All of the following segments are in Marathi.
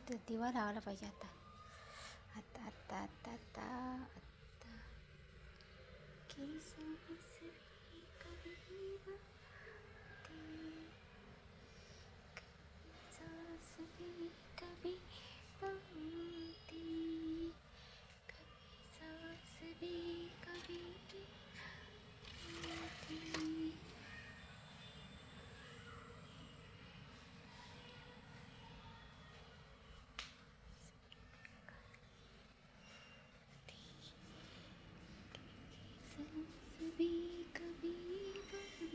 तर दिवा लावायला पाहिजे आता आता आता आता आता आता की सांस भी कभी बहती, सांस भी कभी बहती, कभी सांस भी कभी बहती। सांस भी कभी बहती, क्योंकि सांस भी कभी बहती,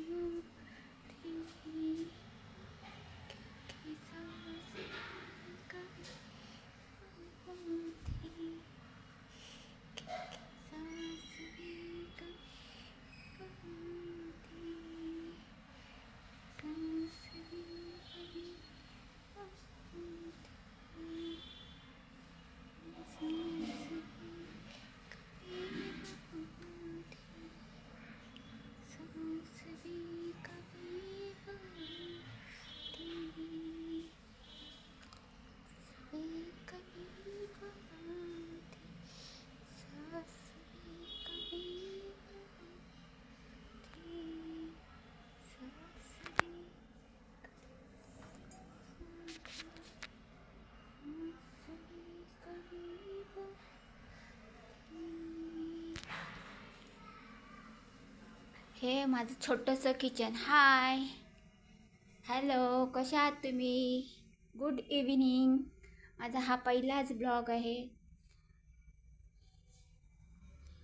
क्योंकि सांस भी कभी बहती, सांस भी कभी बहती, सांस भी कभी बहती, सांस भी कभी बहती, भी कभी बहती, सांस भी कभी बहती, सांस भी कभी बहती। हे माझं छोटंसं किचन. हाय, हॅलो, कशा आहात तुम्ही? Good evening. माझा हा पहिलाच ब्लॉग आहे.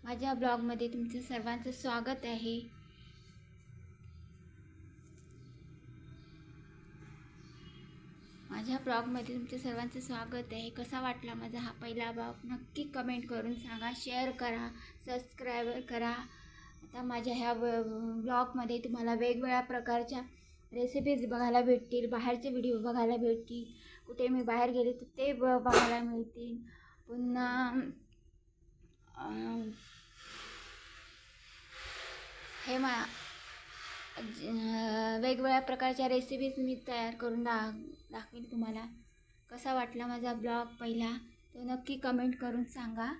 माझ्या ब्लॉगमध्ये तुमचं सर्वांचं स्वागत आहे. माझ्या ब्लॉगमध्ये तुमचं सर्वांचं स्वागत आहे. कसा वाटला माझा हा पहिला ब्लॉग नक्की कमेंट करून सांगा, शेअर करा, सबस्क्राईब करा. आता माझ्या ह्या ब्लॉगमध्ये तुम्हाला वेगवेगळ्या प्रकारच्या रेसिपीज बघायला भेटतील, बाहेरचे व्हिडिओ बघायला भेटतील, कुठे मी बाहेर गेले तर ते बघायला मिळतील. पुन्हा हे वेगवेगळ्या प्रकारच्या रेसिपीज मी तयार करून दाखवेल तुम्हाला. कसा वाटला माझा ब्लॉग पहिला तो नक्की कमेंट करून सांगा.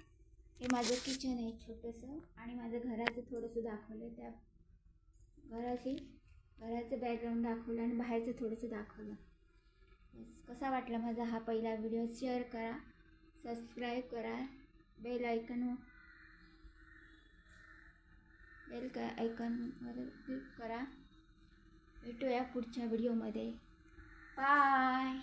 हे माझं किचन आहे छोटंसं, आणि माझं घराचं थोडंसं दाखवलं, त्या घराचं बॅकग्राऊंड दाखवलं आणि बाहेरचं थोडंसं दाखवलं. कसा वाटला माझा हा पहिला व्हिडिओ? शेअर करा, सबस्क्राईब करा, बेल आयकॉनवर क्लिक करा. भेटूया पुढच्या व्हिडिओमध्ये. बाय.